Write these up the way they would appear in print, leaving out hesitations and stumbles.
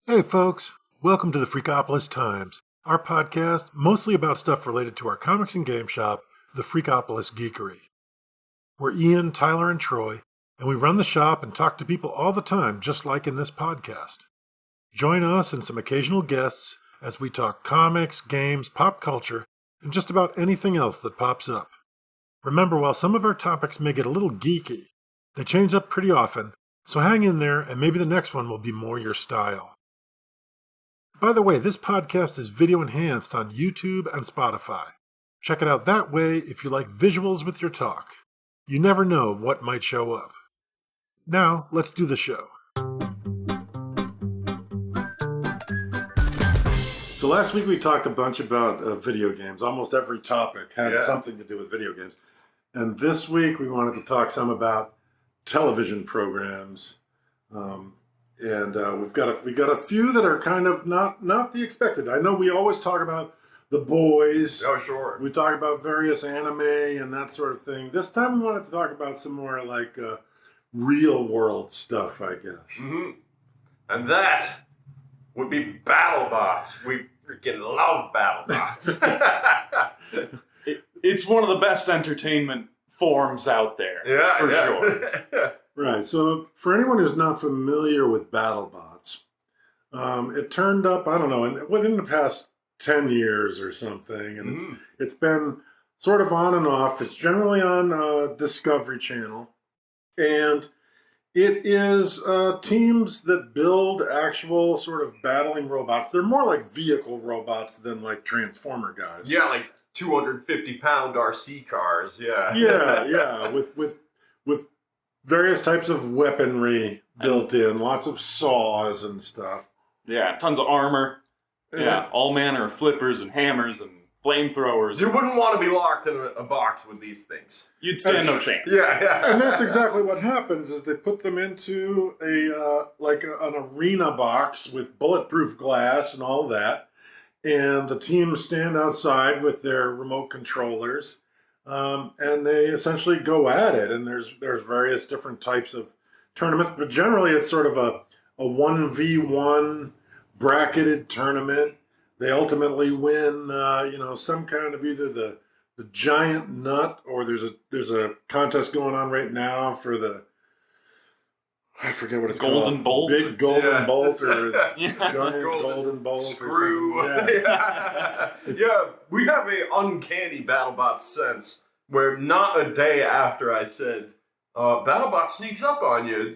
Hey folks, welcome to the Freakopolis Times, our podcast mostly about stuff related to our comics and game shop, the Freakopolis Geekery. We're Ian, Tyler, and Troy, and we run the shop and talk to people all the time, just like in this podcast. Join us and some occasional guests as we talk comics, games, pop culture, and just about anything else that pops up. Remember, while some of our topics may get a little geeky, they change up pretty often, so hang in there and maybe the next one will be more your style. By the way, this podcast is video enhanced on YouTube and Spotify. Check it out that way if you like visuals with your talk. You never know what might show up. Now, let's do the show. So last week we talked a bunch about video games. Almost every topic had something to do with video games. And this week we wanted to talk some about television programs. And we've got a few that are kind of not the expected. I know we always talk about The Boys. Oh, sure. We talk about various anime and that sort of thing. This time we wanted to talk about some more like real world stuff, I guess. Mm-hmm. And that would be Battlebots. We freaking love Battlebots. It's one of the best entertainment forms out there. Yeah, for sure. Right, so for anyone who's not familiar with BattleBots, it turned up, I don't know, within the past 10 years or something, and it's been sort of on and off. It's generally on Discovery Channel, and it is teams that build actual sort of battling robots. They're more like vehicle robots than like Transformer guys. Yeah, like 250-pound RC cars, yeah. Yeah, with various types of weaponry built in, lots of saws and stuff. Yeah, tons of armor. Yeah, all manner of flippers and hammers and flamethrowers. You wouldn't want to be locked in a box with these things. You'd stand no chance. Yeah. And that's exactly what happens is they put them into an arena box with bulletproof glass and all that. And the teams stand outside with their remote controllers. And they essentially go at it, and there's various different types of tournaments, but generally it's sort of a 1v1 bracketed tournament. They ultimately win, some kind of either the giant nut, or there's a contest going on right now for the, I forget what it's golden called. Bolt? Big golden bolt, or giant golden bolt screw. Or something. Yeah, we have a uncanny BattleBots sense where not a day after I said, BattleBot sneaks up on you,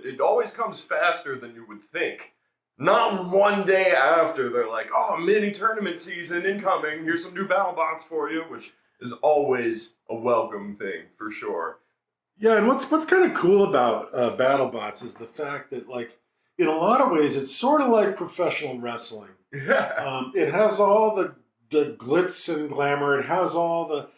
it always comes faster than you would think. Not one day after they're like, oh, mini tournament season incoming, here's some new BattleBots for you, which is always a welcome thing, for sure. Yeah, and what's kind of cool about BattleBots is the fact that, like, in a lot of ways, it's sort of like professional wrestling. Yeah. It has all the glitz and glamour. It has all the,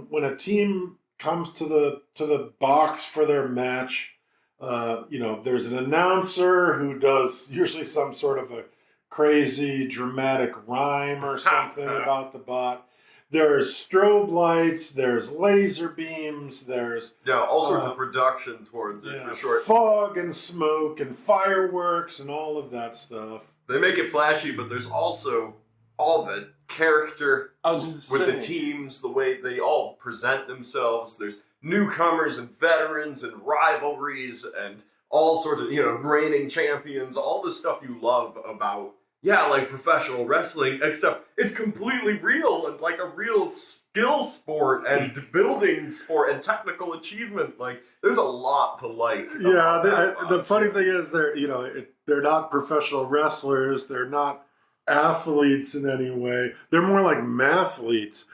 when a team comes to the box for their match, there's an announcer who does usually some sort of a crazy dramatic rhyme or something about the bot. There's strobe lights, there's laser beams, there's all sorts of production towards it, for sure. Fog and smoke and fireworks and all of that stuff. They make it flashy, but there's also all the character with the teams, the way they all present themselves. There's newcomers and veterans and rivalries and all sorts of, reigning champions, all the stuff you love about, like professional wrestling, except it's completely real and like a real skill sport and building sport and technical achievement. Like, there's a lot to like. Yeah, the funny thing is they're not professional wrestlers. They're not athletes in any way. They're more like mathletes.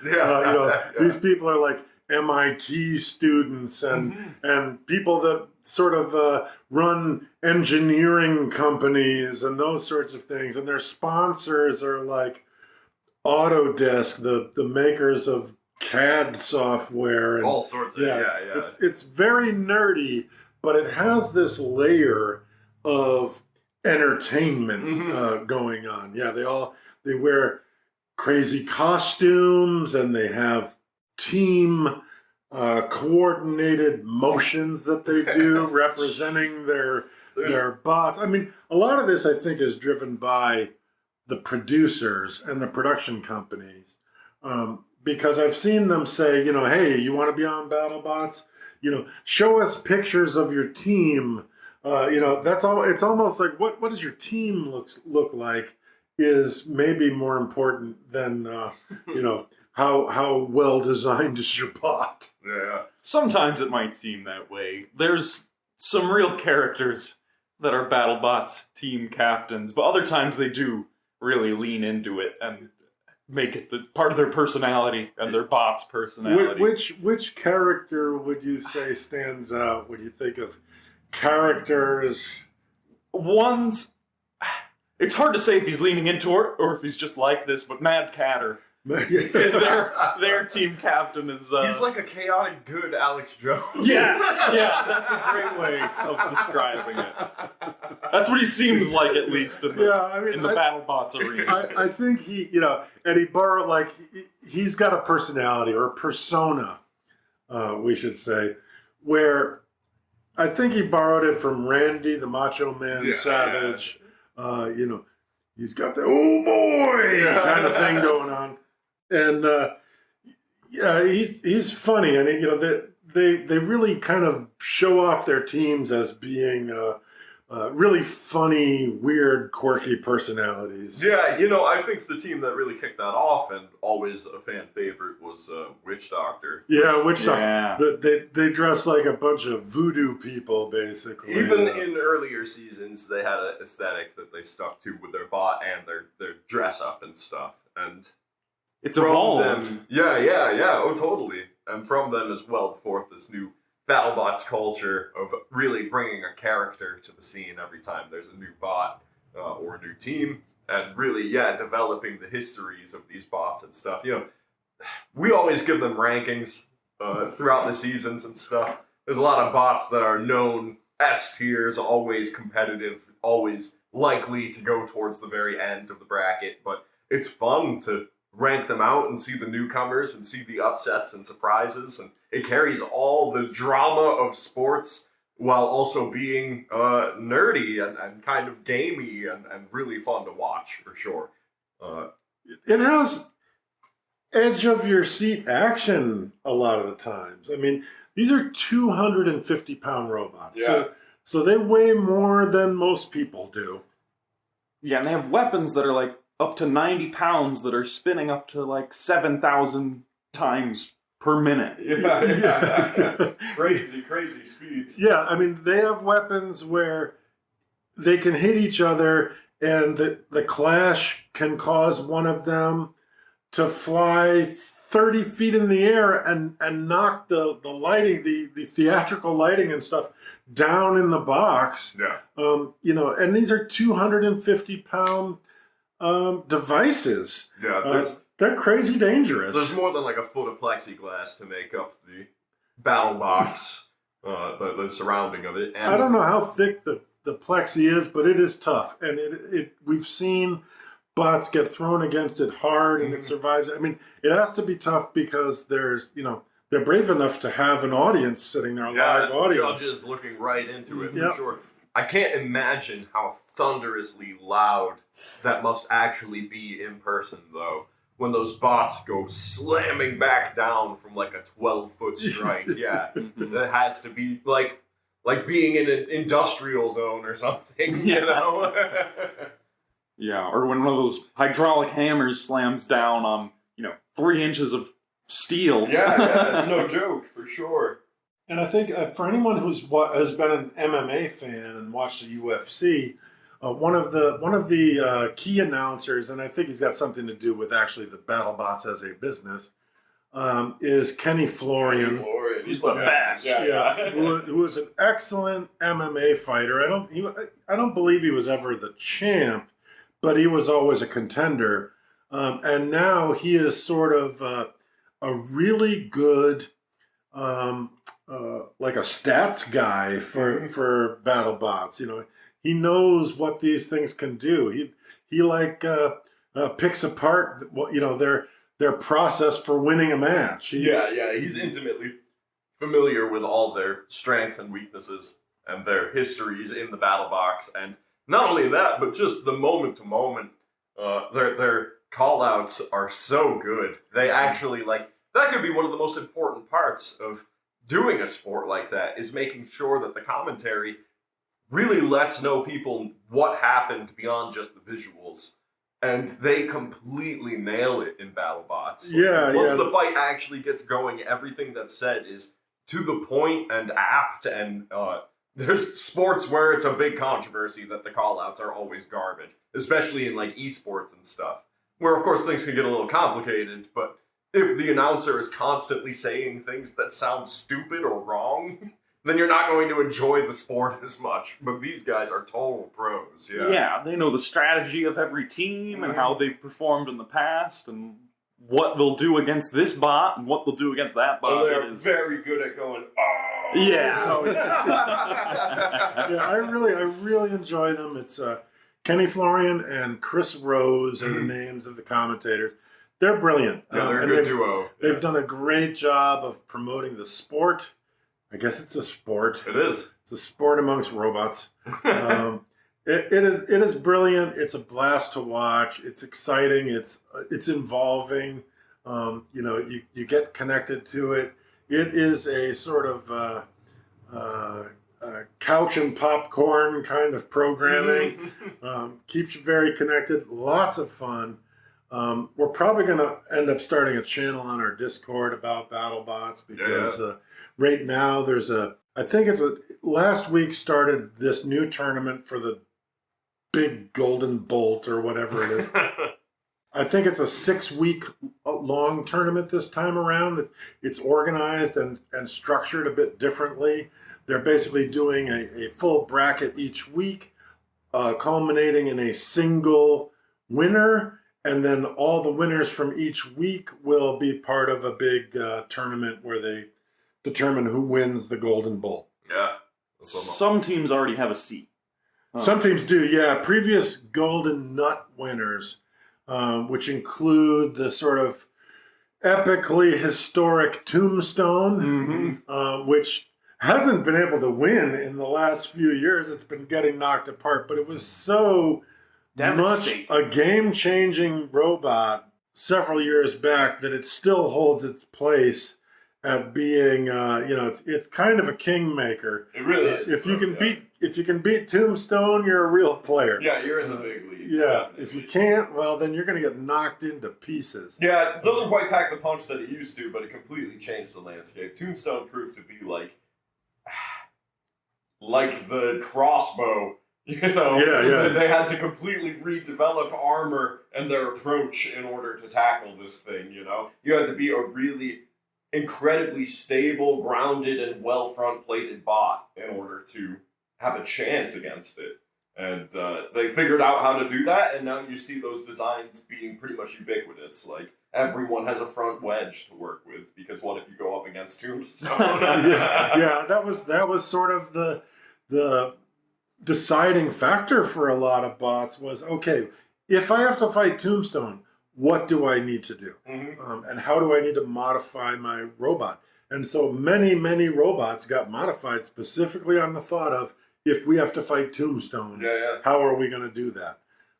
These people are like MIT students and people that sort of run engineering companies and those sorts of things. And their sponsors are like Autodesk, the makers of CAD software. And, all sorts of, It's very nerdy, but it has this layer of entertainment going on. Yeah, they wear crazy costumes and they have team coordinated motions that they do representing their There are bots. I mean, a lot of this, I think, is driven by the producers and the production companies. Because I've seen them say, hey, you want to be on BattleBots? Show us pictures of your team. That's all. It's almost like what does your team look like is maybe more important than how well designed is your bot. Yeah. Sometimes it might seem that way. There's some real characters that are BattleBots team captains, but other times they do really lean into it and make it the part of their personality and their bot's personality. Which character would you say stands out when you think of characters? It's hard to say if he's leaning into it or if he's just like this, but Mad Catter. their team captain is... he's like a chaotic good Alex Jones. Yes! Yeah, that's a great way of describing it. That's what he seems like, at least, in the BattleBots arena. I think he, and he borrowed, he's got a personality, or a persona, we should say, where I think he borrowed it from Randy, the Macho Man Savage. He's got the, oh boy, kind of thing going on. And he's funny, and they really kind of show off their teams as being really funny, weird, quirky personalities. Yeah, I think the team that really kicked that off and always a fan favorite was Witch Doctor. Yeah, Witch Doctor. They dress like a bunch of voodoo people, basically. Even in earlier seasons, they had an aesthetic that they stuck to with their bot and their dress up and stuff, and. It's evolved. Them, yeah. Oh, totally. And from them as well forth this new BattleBots culture of really bringing a character to the scene every time there's a new bot or a new team, and really, developing the histories of these bots and stuff. We always give them rankings throughout the seasons and stuff. There's a lot of bots that are known S tiers, always competitive, always likely to go towards the very end of the bracket, but it's fun to rank them out and see the newcomers and see the upsets and surprises, and it carries all the drama of sports while also being nerdy and kind of gamey and really fun to watch, for sure. It has edge of your seat action a lot of the times. I mean, these are 250-pound robots. Yeah. So they weigh more than most people do. Yeah, and they have weapons that are up to 90 pounds that are spinning up to 7,000 times per minute. Yeah. Crazy speeds. Yeah, I mean, they have weapons where they can hit each other, and the clash can cause one of them to fly 30 feet in the air and knock the lighting, the theatrical lighting and stuff down in the box. Yeah. And these are 250-pound devices. Yeah, they're crazy dangerous. There's more than a foot of plexiglass to make up the battle box, the surrounding of it. And I don't know how thick the plexi is, but it is tough, and we've seen bots get thrown against it hard, and it survives. I mean, it has to be tough because they're brave enough to have an audience sitting there, a live audience. Judges looking right into it, for sure. I can't imagine how thunderously loud that must actually be in person, though, when those bots go slamming back down from a 12-foot strike. Yeah, that has to be like being in an industrial zone or something, Yeah, or when one of those hydraulic hammers slams down on, 3 inches of steel. Yeah, it's no joke, for sure. And I think for anyone has been an MMA fan and watched the UFC, one of the key announcers, and I think he's got something to do with actually the BattleBots as a business, is Kenny Florian. He's the best. Yeah. Who is an excellent MMA fighter. I don't believe he was ever the champ, but he was always a contender. And now he is sort of a really good, a stats guy for BattleBots. He knows what these things can do. He picks apart their process for winning a match. He's intimately familiar with all their strengths and weaknesses. and their histories in the battle box. And not only that, but just the moment to moment, their call outs are so good. They actually, like, that could be one of the most important parts of doing a sport like that, is making sure that the commentary really lets know people what happened beyond just the visuals. And they completely nail it in Battlebots. Once the fight actually gets going, everything that's said is to the point and apt, and there's sports where it's a big controversy that the call-outs are always garbage, especially in like esports and stuff, where of course things can get a little complicated, but if the announcer is constantly saying things that sound stupid or wrong, then you're not going to enjoy the sport as much. But these guys are total pros, Yeah, they know the strategy of every team and how they've performed in the past and what they'll do against this bot and what they'll do against that bot. They're very good at going, oh! Yeah. I really enjoy them. It's Kenny Florian and Chris Rose are the names of the commentators. They're brilliant. Yeah, they're a good duo. They've done a great job of promoting the sport. I guess it's a sport. It is. It's a sport amongst robots. It is brilliant. It's a blast to watch. It's exciting. It's involving. You get connected to it. It is a sort of couch and popcorn kind of programming. Keeps you very connected. Lots of fun. We're probably going to end up starting a channel on our Discord about BattleBots because right now last week started this new tournament for the big golden bolt or whatever it is. I think it's a 6-week long tournament this time around. It's organized and structured a bit differently. They're basically doing a full bracket each week, culminating in a single winner. And then all the winners from each week will be part of a big tournament where they determine who wins the Golden Bull. Yeah. Some teams already have a seat. Some teams do, yeah. Previous Golden Nut winners, which include the sort of epically historic Tombstone, which hasn't been able to win in the last few years. It's been getting knocked apart, but it was so much a game-changing robot several years back that it still holds its place at being, it's kind of a kingmaker. It really is. If you can beat Tombstone, you're a real player. Yeah, you're in the big leagues. Yeah, Definitely. if you can't, well, then you're going to get knocked into pieces. Yeah, it doesn't quite pack the punch that it used to, but it completely changed the landscape. Tombstone proved to be like the crossbow. They had to completely redevelop armor and their approach in order to tackle this thing, You had to be a really incredibly stable, grounded, and well front-plated bot in order to have a chance against it. And they figured out how to do that, and now you see those designs being pretty much ubiquitous. Like, everyone has a front wedge to work with, because what if you go up against Tombstone? that was sort of the deciding factor for a lot of bots was, okay, if I have to fight Tombstone, what do I need to do? And how do I need to modify my robot? And so many robots got modified specifically on the thought of, if we have to fight Tombstone, how are we going to do that?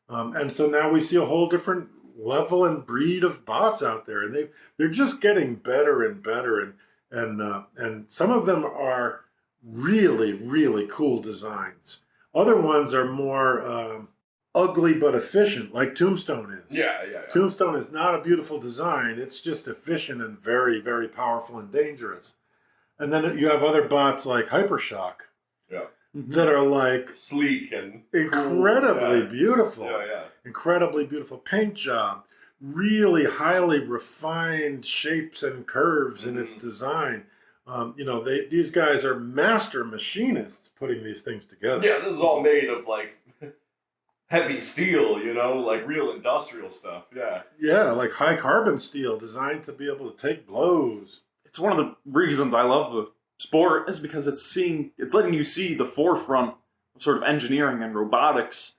And so now we see a whole different level and breed of bots out there, and they're just getting better and better, and some of them are really cool designs. Other ones are more ugly but efficient, like Tombstone is. Yeah. Tombstone is not a beautiful design. It's just efficient and very, very powerful and dangerous. And then you have other bots like Hypershock that are like sleek and incredibly cool. beautiful. Yeah. Incredibly beautiful paint job. Really highly refined shapes and curves in its design. These guys are master machinists putting these things together. Yeah, this is all made of heavy steel, like real industrial stuff. Yeah. Yeah, like high carbon steel designed to be able to take blows. It's one of the reasons I love the sport is because it's letting you see the forefront of sort of engineering and robotics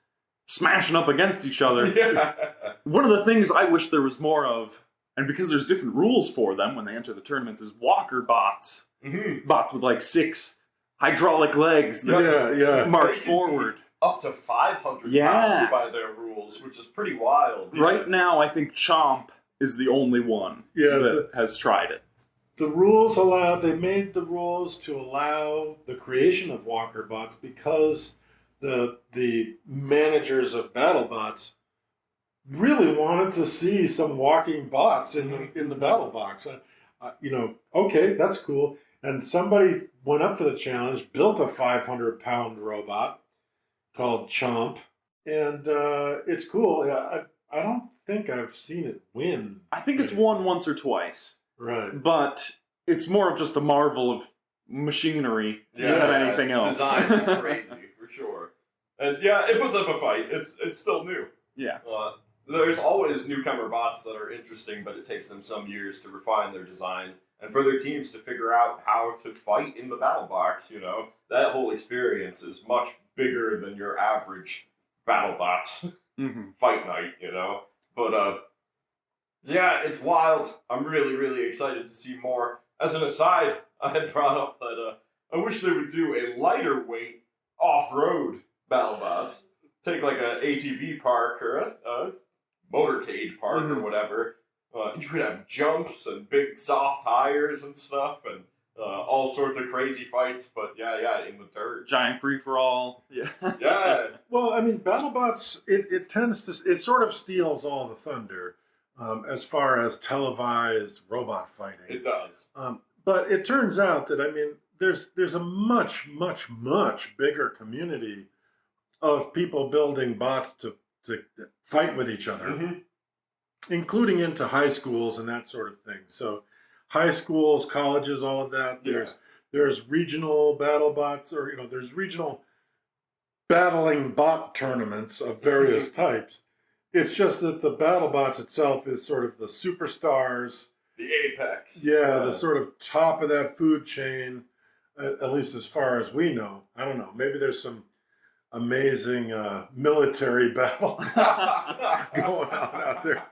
smashing up against each other. Yeah. One of the things I wish there was more of, and because there's different rules for them when they enter the tournaments, is walker bots. Bots with 6 hydraulic legs that march forward. Up to 500 pounds by their rules, which is pretty wild. Right now, I think Chomp is the only one that has tried it. They made the rules to allow the creation of walker bots because the managers of Battlebots really wanted to see some walking bots in the battle box. Okay, that's cool. And somebody went up to the challenge, built a 500-pound robot called Chomp, and it's cool. Yeah, I don't think I've seen it win. I think it's won once or twice. Right. But it's more of just a marvel of machinery than anything else. Design is crazy, for sure. And it puts up a fight. It's still new. Yeah. There's always newcomer bots that are interesting, but it takes them some years to refine their design and for their teams to figure out how to fight in the battle box. That whole experience is much bigger than your average Battlebots fight night. But it's wild. I'm really, really excited to see more. As an aside, I had brought up that I wish they would do a lighter weight off-road Battlebots. Take like an ATV park or a motorcade park or whatever. You could have jumps and big soft tires and stuff and all sorts of crazy fights, but in the dirt. Giant free-for-all. Yeah. Well, I mean, Battlebots, it sort of steals all the thunder as far as televised robot fighting. It does. But it turns out that, I mean, there's a much, much, much bigger community of people building bots to fight with each other, including into high schools and that sort of thing. So high schools, colleges, all of that. There's regional battle bots, or there's regional battling bot tournaments of various types. It's just that the Battlebots itself is sort of the superstars, the apex. Yeah, the sort of top of that food chain, at least as far as we know. I don't know. Maybe there's some amazing military battle going on out there.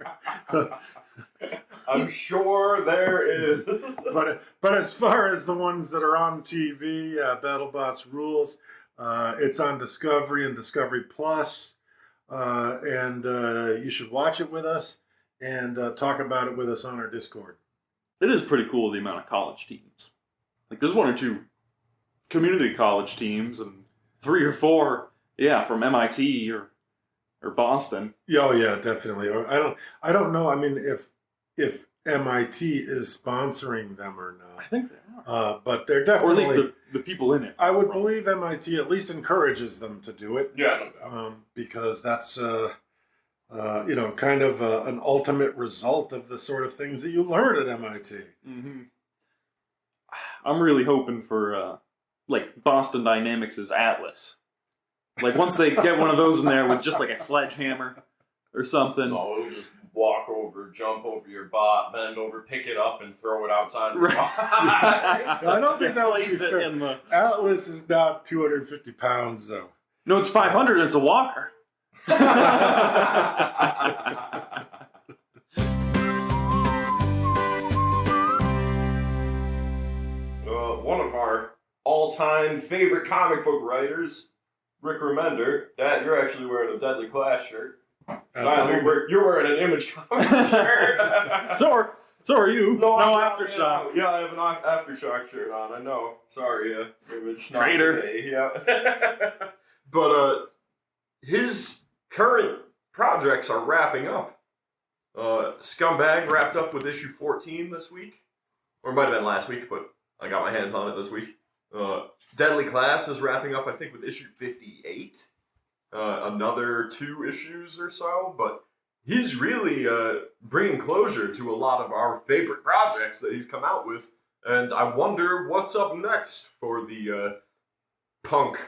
I'm sure there is. But as far as the ones that are on TV, Battlebots rules. It's on Discovery and Discovery Plus, and you should watch it with us and talk about it with us on our Discord. It is pretty cool, the amount of college teams. Like, there's 1 or 2 community college teams and 3 or 4, from MIT or Boston. Oh yeah, definitely. I don't know. I mean, if MIT is sponsoring them or not. I think they are. But they're definitely, or at least the people in it. I would believe MIT at least encourages them to do it. Yeah, no doubt. Because that's kind of an ultimate result of the sort of things that you learn at MIT. Mm-hmm. I'm really hoping for like Boston Dynamics' Atlas. Like, once they get one of those in there with just like a sledgehammer or something. No, it'll just walk over, jump over your bot, bend over, pick it up, and throw it outside of the box. I don't think that would be fair. In the... Atlas is not 250 pounds, though. No, it's 500 and it's a walker. One of our all-time favorite comic book writers, Rick Remender. Dad, you're actually wearing a Deadly Class shirt. Tyler, you're wearing an Image Comics shirt. So are you. No Aftershock. Yeah, I have an Aftershock shirt on. I know. Sorry, Image. Traitor. Yeah. But his current projects are wrapping up. Scumbag wrapped up with issue 14 this week. Or it might have been last week, but I got my hands on it this week. Deadly Class is wrapping up, I think, with issue 58. Another 2 issues or so, but he's really bringing closure to a lot of our favorite projects that he's come out with, and I wonder what's up next for the punk.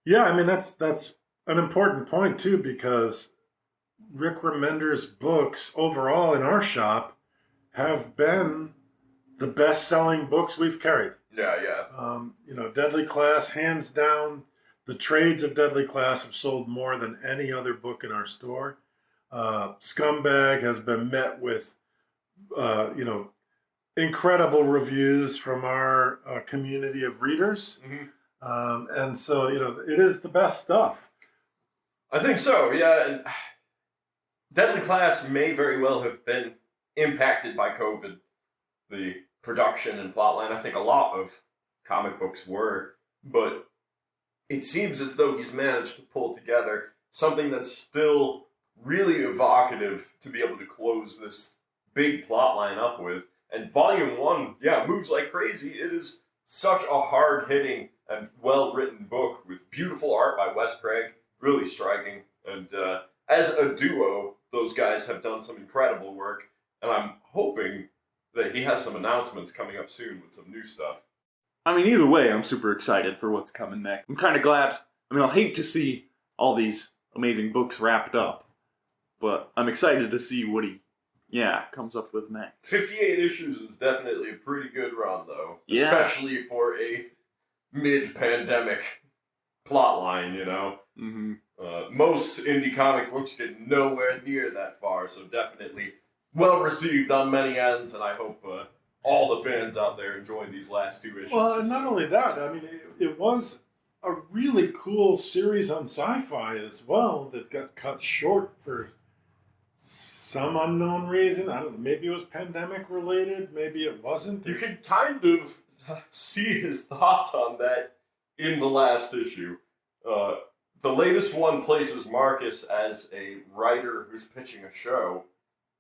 Yeah, I mean, that's an important point, too, because Rick Remender's books overall in our shop have been the best-selling books we've carried. Yeah. Deadly Class, hands down, the trades of Deadly Class have sold more than any other book in our store. Scumbag has been met with, incredible reviews from our community of readers. And so, it is the best stuff. I think so, yeah. And Deadly Class may very well have been impacted by COVID, the production and plotline. I think a lot of comic books were, but it seems as though he's managed to pull together something that's still really evocative to be able to close this big plotline up with. And Volume 1, moves like crazy. It is such a hard-hitting and well-written book with beautiful art by Wes Craig, really striking. And as a duo, those guys have done some incredible work, and I'm hoping that he has some announcements coming up soon with some new stuff. I mean, either way, I'm super excited for what's coming next. I'm kind of glad. I mean, I'll hate to see all these amazing books wrapped up, but I'm excited to see what he, comes up with next. 58 issues is definitely a pretty good run, though. Yeah. Especially for a mid-pandemic plotline, Most indie comic books get nowhere near that far, so definitely well-received on many ends, and I hope all the fans out there enjoy these last 2 issues. Well, and not only that, I mean, it was a really cool series on Sci-Fi as well that got cut short for some unknown reason. I don't know, maybe it was pandemic related, maybe it wasn't. You can kind of see his thoughts on that in the last issue. The latest one places Marcus as a writer who's pitching a show,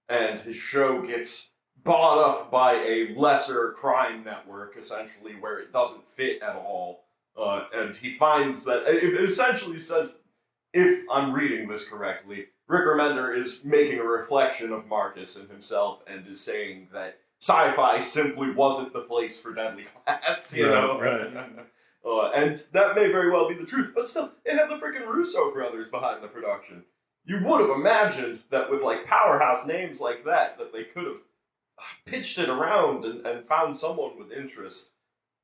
and his show gets bought up by a lesser crime network, essentially, where it doesn't fit at all. And he finds that it essentially says, if I'm reading this correctly, Rick Remender is making a reflection of Marcus and himself and is saying that sci-fi simply wasn't the place for Deadly Class, you know? Right. And that may very well be the truth, but still, it had the freaking Russo brothers behind the production. You would have imagined that with, like, powerhouse names like that they could have pitched it around and found someone with interest.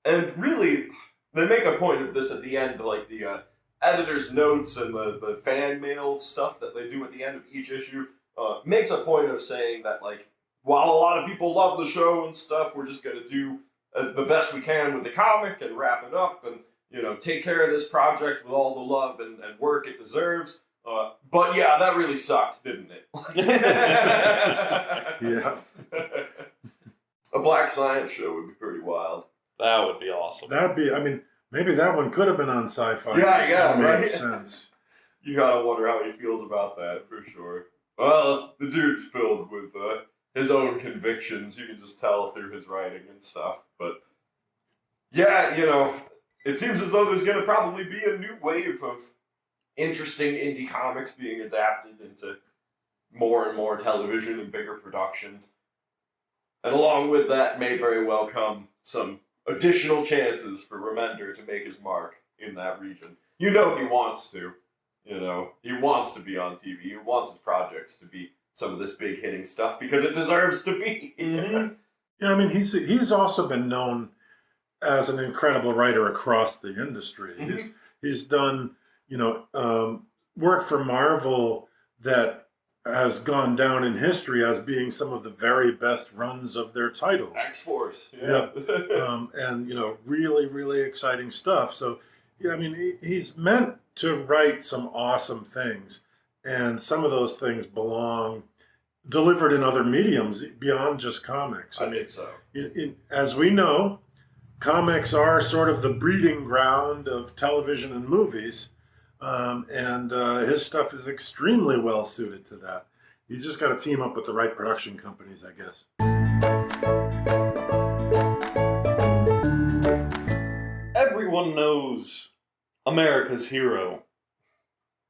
And really, they make a point of this at the end, like the editor's notes and the fan mail stuff that they do at the end of each issue, makes a point of saying that, like, while a lot of people love the show and stuff, we're just going to do the best we can with the comic and wrap it up and, you know, take care of this project with all the love and work it deserves. But yeah, that really sucked, didn't it? Yeah. A Black Science show would be pretty wild. That would be awesome. That'd be, I mean, maybe that one could have been on Sci-Fi. Yeah, that right? sense. You gotta wonder how he feels about that, for sure. Well, the dude's filled with his own convictions. You can just tell through his writing and stuff. But yeah, you know, it seems as though there's gonna probably be a new wave of interesting indie comics being adapted into more and more television and bigger productions. And along with that may very well come some additional chances for Remender to make his mark in that region. You know he wants to. You know, he wants to be on TV. He wants his projects to be some of this big hitting stuff because it deserves to be. Mm-hmm. Yeah, I mean, he's also been known as an incredible writer across the industry. Mm-hmm. He's done, you know, work for Marvel that has gone down in history as being some of the very best runs of their titles. X-Force, yeah. And, you know, really, really exciting stuff. So, yeah, I mean, he's meant to write some awesome things. And some of those things belong delivered in other mediums beyond just comics. I think so. As we know, comics are sort of the breeding ground of television and movies. And his stuff is extremely well suited to that. He's just got to team up with the right production companies, I guess. Everyone knows America's hero,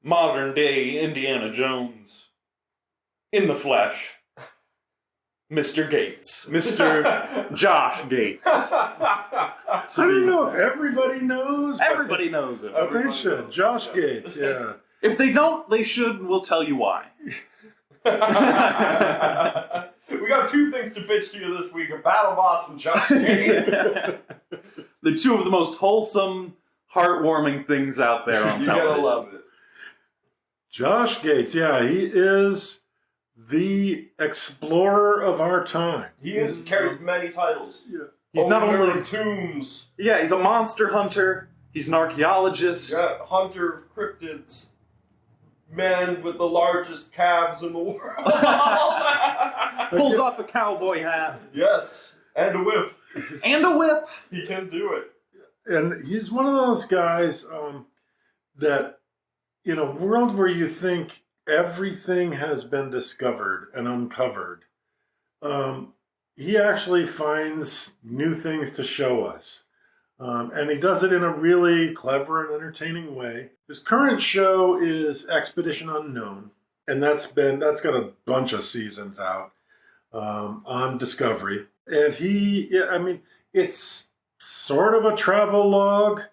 modern day Indiana Jones, in the flesh, Mr. Gates, Mr. Josh Gates. I don't know if everybody knows. Everybody knows it. But they should. Josh Gates, yeah. If they don't, they should. We'll tell you why. We got two things to pitch to you this week: Battlebots and Josh Gates. The two of the most wholesome, heartwarming things out there on television. You gotta love it. Josh Gates, yeah, he is the explorer of our time. He carries many titles. Yeah. He's not only tombs. Yeah, he's a monster hunter. He's an archaeologist. Yeah, hunter of cryptids. Man with the largest calves in the world. Pulls off a cowboy hat. Yes, and a whip. And a whip. He can do it. And he's one of those guys that, in a world where you think everything has been discovered and uncovered, he actually finds new things to show us. And he does it in a really clever and entertaining way. His current show is Expedition Unknown, and that's got a bunch of seasons out on Discovery. And it's sort of a travel log,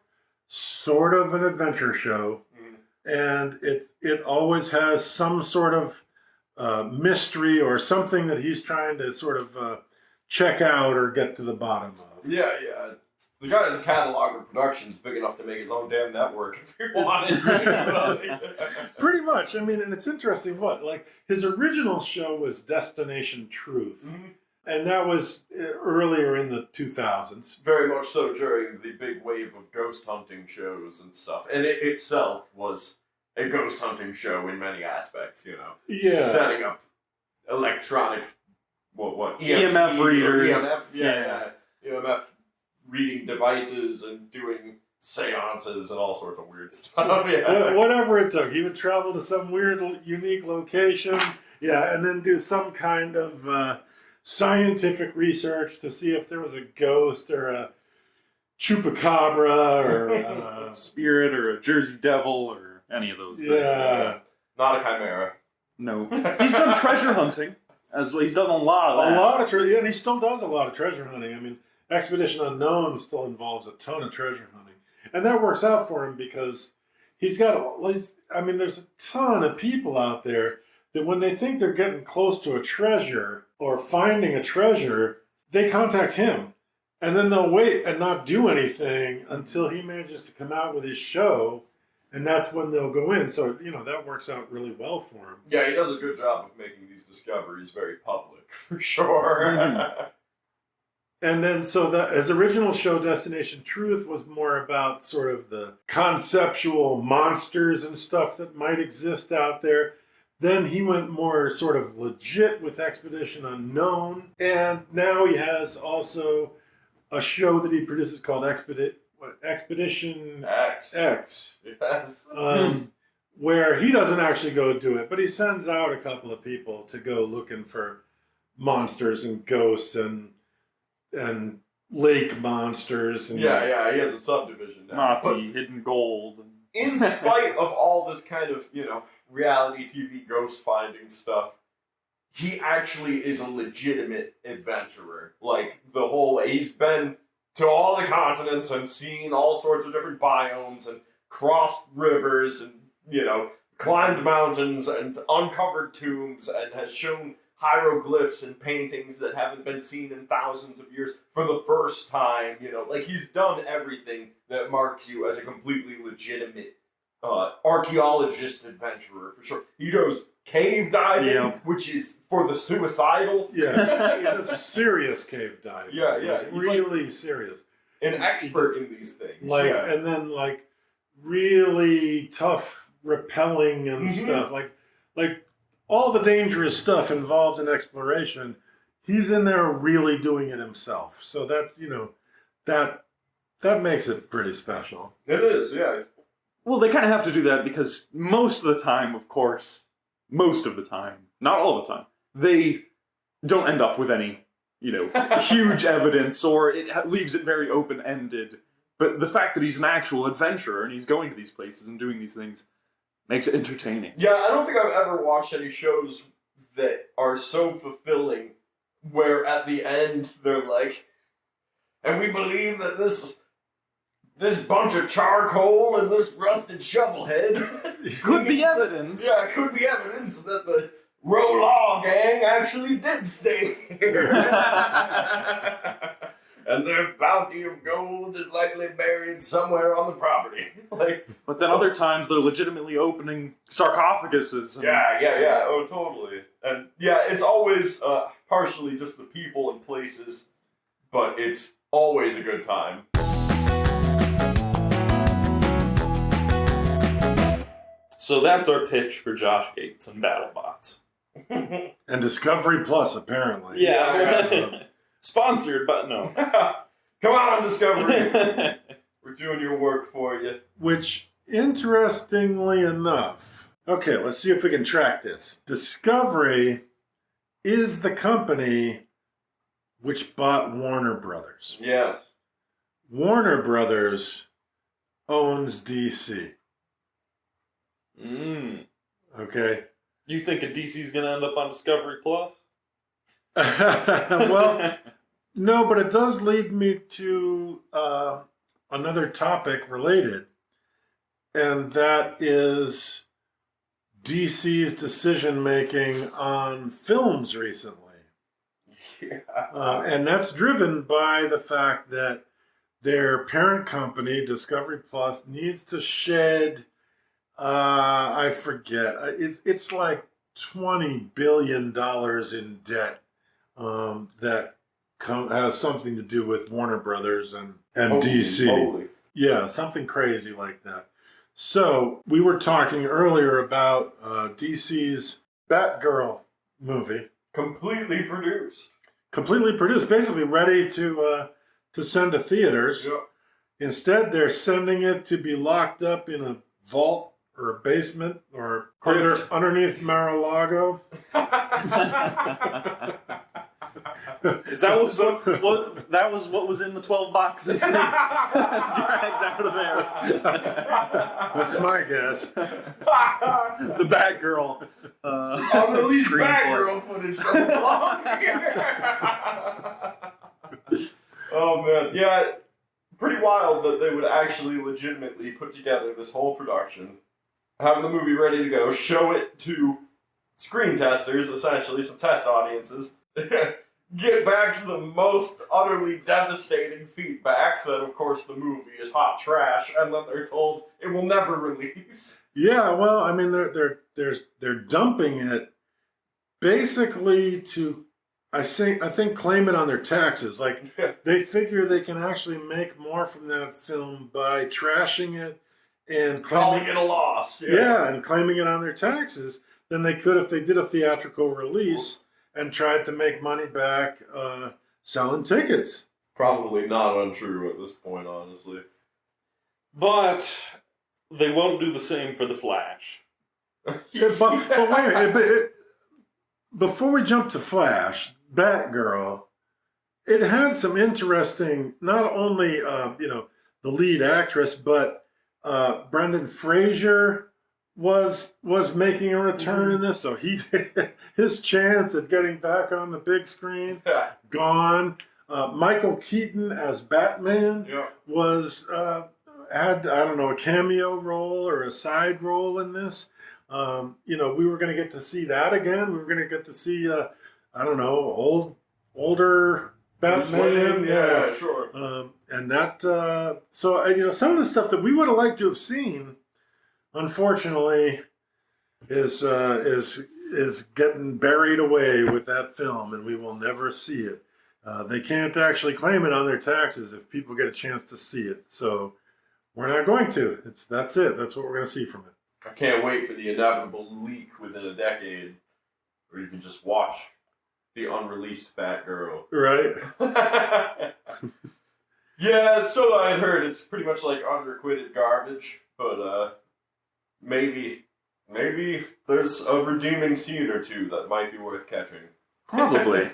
sort of an adventure show, and it always has some sort of mystery or something that he's trying to sort of check out or get to the bottom of. Yeah. The guy has a catalog of productions big enough to make his own damn network if he wanted to. Pretty much. I mean, and it's interesting his original show was Destination Truth. Mm-hmm. And that was earlier in the 2000s. Very much so during the big wave of ghost hunting shows and stuff. And it itself was a ghost hunting show in many aspects, Yeah. Setting up electronic, EMF readers. EMF reading devices and doing seances and all sorts of weird stuff. Yeah. Whatever it took. He would travel to some weird, unique location, and then do some kind of scientific research to see if there was a ghost or a chupacabra or a spirit or a Jersey Devil or any of those things. Yeah. Not a chimera. No. He's done treasure hunting as well. He's done a lot of that. A lot of treasure, and he still does a lot of treasure hunting. I mean, Expedition Unknown still involves a ton of treasure hunting. And that works out for him because there's a ton of people out there that when they think they're getting close to a treasure or finding a treasure, they contact him. And then they'll wait and not do anything until he manages to come out with his show, and that's when they'll go in. So, that works out really well for him. Yeah, he does a good job of making these discoveries very public, for sure. Mm-hmm. And then, so his original show, Destination Truth, was more about sort of the conceptual monsters and stuff that might exist out there. Then he went more sort of legit with Expedition Unknown. And now he has also a show that he produces called Expedition X. Yes. Where he doesn't actually go do it, but he sends out a couple of people to go looking for monsters and ghosts and lake monsters. And he has a subdivision now. Nazi, hidden gold. In spite of all this kind of, reality TV ghost finding stuff, he actually is a legitimate adventurer. Like, the whole way. He's been to all the continents and seen all sorts of different biomes and crossed rivers and, climbed mountains and uncovered tombs and has shown hieroglyphs and paintings that haven't been seen in thousands of years for the first time, he's done everything that marks you as a completely legitimate archaeologist adventurer, for sure. He does cave diving, which is for the suicidal. Yeah, he does serious cave diving. Yeah. He's really serious. An expert in these things. And then, really tough rappelling and stuff. Like, all the dangerous stuff involved in exploration, he's in there really doing it himself. So that's, that makes it pretty special. It is, yeah. Well, they kind of have to do that because most of the time, not all the time, they don't end up with any, huge evidence, or it leaves it very open-ended. But the fact that he's an actual adventurer and he's going to these places and doing these things makes it entertaining. Yeah, I don't think I've ever watched any shows that are so fulfilling where at the end they're like, and we believe that this bunch of charcoal and this rusted shovel head could be evidence. Yeah, it could be evidence that the Rolaw gang actually did stay here. And their bounty of gold is likely buried somewhere on the property. But then other times they're legitimately opening sarcophaguses. Yeah. Oh, totally. And yeah, it's always partially just the people and places, but it's always a good time. So that's our pitch for Josh Gates and BattleBots. And Discovery Plus, apparently. Yeah. Sponsored, but no. Come on, Discovery. We're doing your work for you. Which, interestingly enough, okay, let's see if we can track this. Discovery is the company which bought Warner Brothers. Yes. Warner Brothers owns DC. Okay. You think a DC's going to end up on Discovery Plus? Well, no, but it does lead me to another topic related, and that is DC's decision-making on films recently. Yeah. And that's driven by the fact that their parent company, Discovery Plus, needs to shed, I forget, it's like $20 billion in debt that has something to do with Warner Brothers and DC. Holy. Yeah, something crazy like that. So we were talking earlier about DC's Batgirl movie. Completely produced. Basically ready to send to theaters. Yep. Instead, they're sending it to be locked up in a vault or a basement or underneath Mar-a-Lago. Is that what was in the 12 boxes dragged out of there? That's my guess. The Batgirl. Unreleased Batgirl footage doesn't belong here. Oh man, yeah, pretty wild that they would actually legitimately put together this whole production, have the movie ready to go, show it to screen testers, essentially some test audiences, get back to the most utterly devastating feedback that, of course, the movie is hot trash, and then they're told it will never release. Yeah, well, I mean, they're dumping it basically to, I think claim it on their taxes. Like, they figure they can actually make more from that film by trashing it and Calling it a loss. Yeah, and claiming it on their taxes than they could if they did a theatrical release and tried to make money back selling tickets. Probably not untrue at this point, honestly. But they won't do the same for The Flash. Yeah, but wait a minute. Before we jump to Flash, Batgirl, it had some interesting, not only, the lead actress, but Brendan Fraser was making a return in this, so his chance at getting back on the big screen gone. Michael Keaton as Batman was had, I don't know, a cameo role or a side role in this. We were going to get to see that again. We were going to get to see older Batman. Yeah, sure. And that some of the stuff that we would have liked to have seen, unfortunately, is getting buried away with that film, and we will never see it. They can't actually claim it on their taxes if people get a chance to see it. So we're not going to. That's it. That's what we're going to see from it. I can't wait for the inevitable leak within a decade where you can just watch the unreleased Batgirl. Right. Yeah, so I heard it's pretty much like unrequited garbage, but maybe there's a redeeming scene or two that might be worth catching. Probably.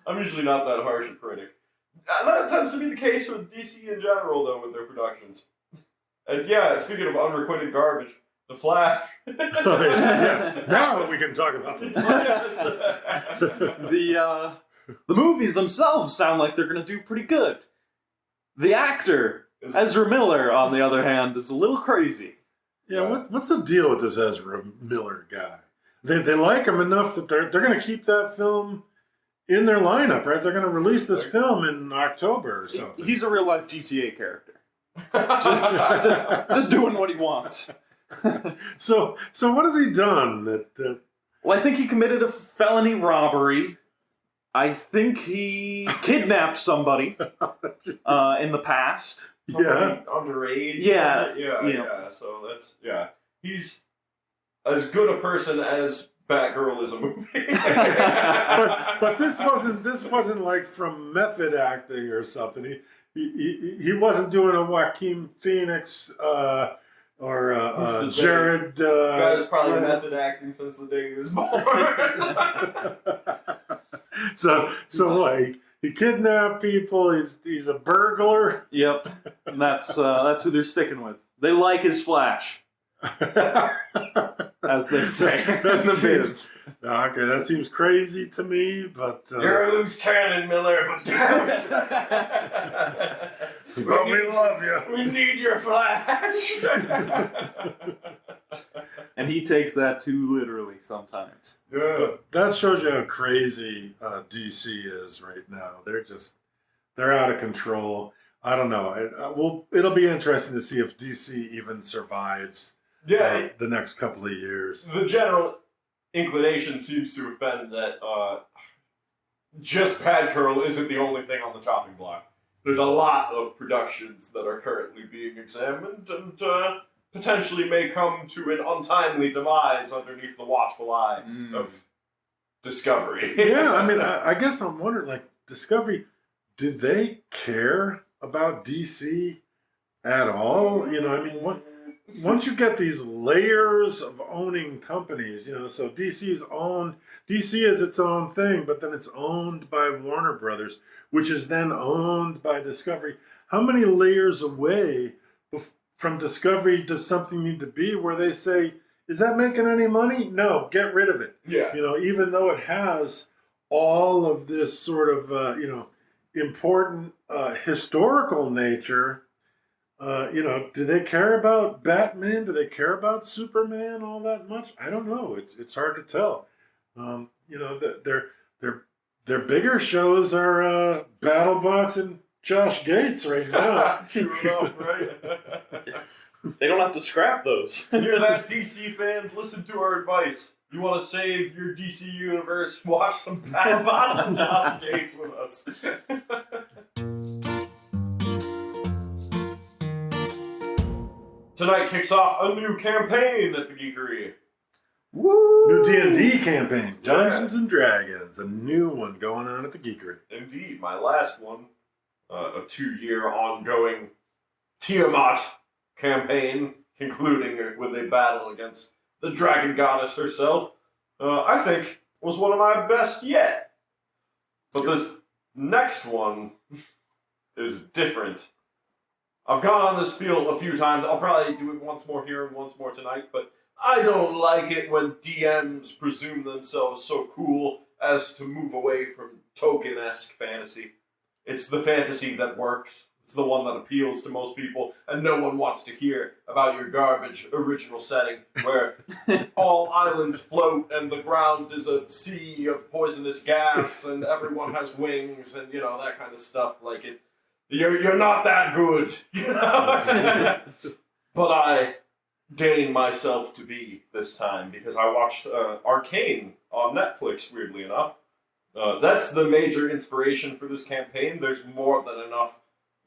I'm usually not that harsh a critic. That tends to be the case with DC in general, though, with their productions. And yeah, speaking of unrequited garbage, The Flash. Yes. Now we can talk about The Flash. The movies themselves sound like they're going to do pretty good. The actor, Ezra Miller, on the other hand, is a little crazy. Yeah, what's the deal with this Ezra Miller guy? They like him enough that they're going to keep that film in their lineup, right? They're going to release this film in October or something. He's a real-life GTA character. just doing what he wants. So what has he done that Well, I think he committed a felony robbery. I think he kidnapped somebody in the past. Somebody underage. Yeah. Yeah. So that's He's as good a person as Batgirl is a movie. but this wasn't like from method acting or something. He wasn't doing a Joaquin Phoenix or Jared. Guy's probably method acting since the day he was born. so like he kidnapped people. He's a burglar. Yep, and that's who they're sticking with. They like his flash, as they say in the biz. Okay, that seems crazy to me, but you're a loose cannon, Miller. But damn it, but we love you. We need your flash. And he takes that too literally sometimes. Yeah. But that shows you how crazy DC is right now. They're out of control. I don't know. It'll be interesting to see if DC even survives the next couple of years. The general inclination seems to have been that just Padgirl isn't the only thing on the chopping block. There's a lot of productions that are currently being examined and potentially may come to an untimely demise underneath the watchful eye of Discovery. Yeah, I mean, I guess I'm wondering, like, Discovery, do they care about DC at all? You know, I mean, once you get these layers of owning companies, you know, so DC is its own thing, but then it's owned by Warner Brothers, which is then owned by Discovery. How many layers away from Discovery does something need to be where they say, is that making any money? No, get rid of it. Yeah. You know, even though it has all of this sort of, important historical nature, do they care about Batman? Do they care about Superman all that much? I don't know. It's hard to tell. Their bigger shows are Battlebots and Josh Gates right now. True enough, right? They don't have to scrap those. Hear that, DC fans? Listen to our advice. You want to save your DC universe? Watch some Battlebots and Josh Gates with us. Tonight kicks off a new campaign at the Geekery. Woo! New D&D campaign, Dungeons and Dragons, a new one going on at the Geekery. Indeed, my last one, a 2-year ongoing Tiamat campaign, concluding with a battle against the dragon goddess herself, I think was one of my best yet. But this next one is different. I've gone on this spiel a few times. I'll probably do it once more here and once more tonight, but I don't like it when DMs presume themselves so cool as to move away from token-esque fantasy. It's the fantasy that works. It's the one that appeals to most people, and no one wants to hear about your garbage original setting where all islands float and the ground is a sea of poisonous gas and everyone has wings and, that kind of stuff. Like it. You're not that good, But I deign myself to be this time because I watched Arcane on Netflix, weirdly enough. That's the major inspiration for this campaign. There's more than enough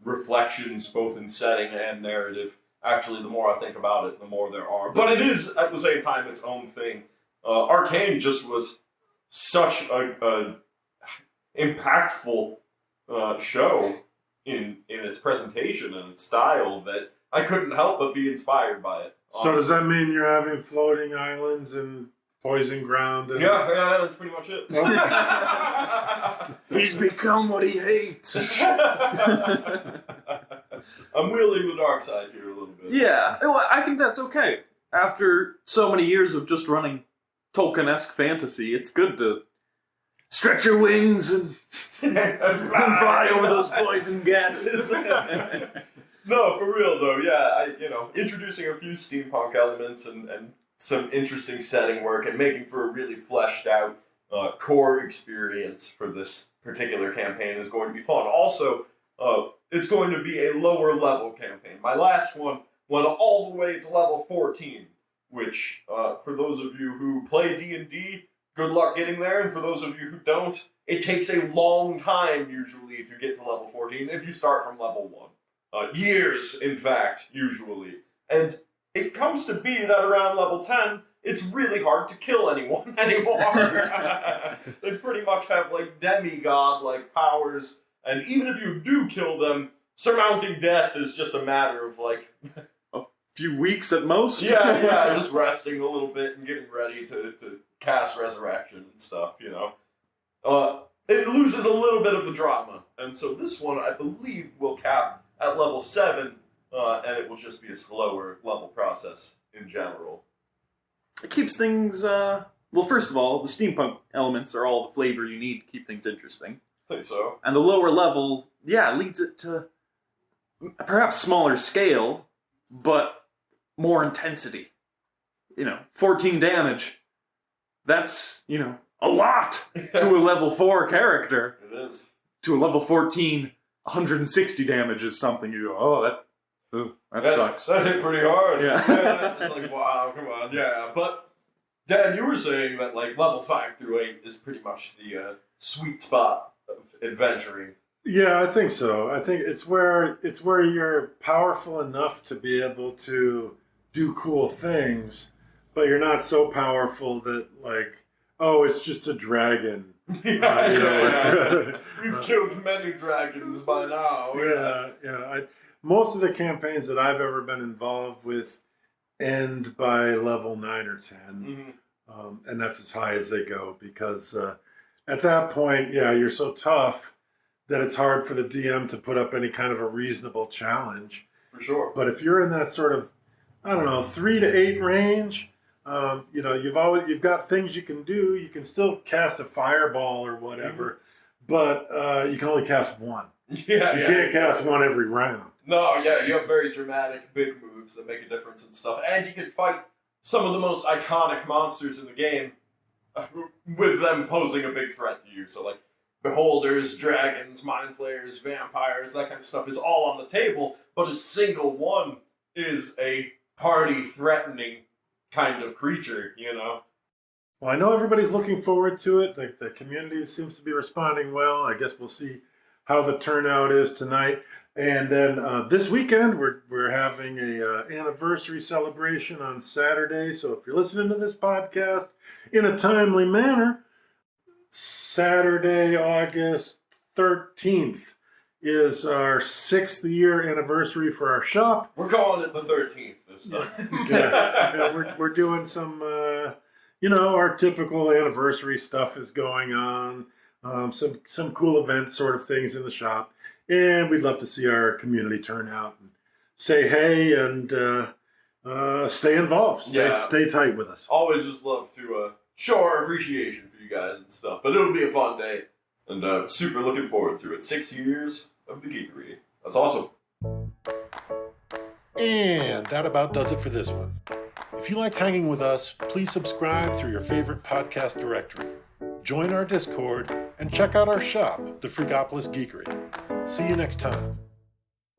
reflections, both in setting and narrative. Actually, the more I think about it, the more there are. But it is, at the same time, its own thing. Arcane just was such a impactful show in its presentation and its style that I couldn't help but be inspired by it. So does that mean you're having floating islands and poison ground? And... Yeah, that's pretty much it. He's become what he hates. I'm wielding the dark side here a little bit. Yeah, well, I think that's okay. After so many years of just running Tolkien-esque fantasy, it's good to stretch your wings and fly over those poison gases. No, for real though, yeah. Introducing a few steampunk elements and some interesting setting work and making for a really fleshed out core experience for this particular campaign is going to be fun. Also, it's going to be a lower level campaign. My last one went all the way to level 14, which, for those of you who play D&D, good luck getting there, and for those of you who don't, it takes a long time usually to get to level 14 if you start from level 1. Years, in fact, usually. And it comes to be that around level 10, it's really hard to kill anyone anymore. They pretty much have, like, demigod-like powers, and even if you do kill them, surmounting death is just a matter of, like... a few weeks at most? Yeah, just resting a little bit and getting ready to cast Resurrection and stuff, you know. It loses a little bit of the drama, and so this one, I believe, will cap at level 7, and it will just be a slower level process in general. It keeps things, well, first of all, the steampunk elements are all the flavor you need to keep things interesting. I think so. And the lower level, leads it to perhaps smaller scale, but more intensity. 14 damage. That's, a lot to a level 4 character. It is. To a level 14, 160 damage is something you go, that sucks. That hit pretty hard. Yeah. It's like, wow, come on. Yeah, but Dan, you were saying that like level 5 through 8 is pretty much the sweet spot of adventuring. Yeah, I think so. I think it's where you're powerful enough to be able to do cool things, but you're not so Powerful that like, oh, it's just a dragon. We've killed many dragons by now. Yeah. Most of the campaigns that I've ever been involved with end by level 9 or 10. Mm-hmm. And that's as high as they go because at that point, you're so tough that it's hard for the DM to put up any kind of a reasonable challenge. For sure. But if you're in that sort of, 3 to 8 range, you've got things you can do. You can still cast a fireball or whatever, but you can only cast one. You can't cast one every round. No, you have very dramatic big moves that make a difference and stuff. And you can fight some of the most iconic monsters in the game with them posing a big threat to you. So, like, beholders, dragons, mind flayers, vampires, that kind of stuff is all on the table, but a single one is a party-threatening kind of creature, Well, I know everybody's looking forward to it. The community seems to be responding well. I guess we'll see how the turnout is tonight. And then this weekend, we're having a anniversary celebration on Saturday. So if you're listening to this podcast in a timely manner, Saturday, August 13th is our 6th year anniversary for our shop. We're calling it the 13th this time. We're doing some, our typical anniversary stuff is going on. Some cool event sort of things in the shop. And we'd love to see our community turn out and say hey and stay involved. Stay tight with us. Always just love to show our appreciation for you guys and stuff. But it'll be a fun day. And super looking forward to it. 6 years of the geekery. That's awesome. And that about does it for this one. If you liked hanging with us, please subscribe through your favorite podcast directory. Join our Discord and check out our shop, the Freakopolis Geekery. See you next time.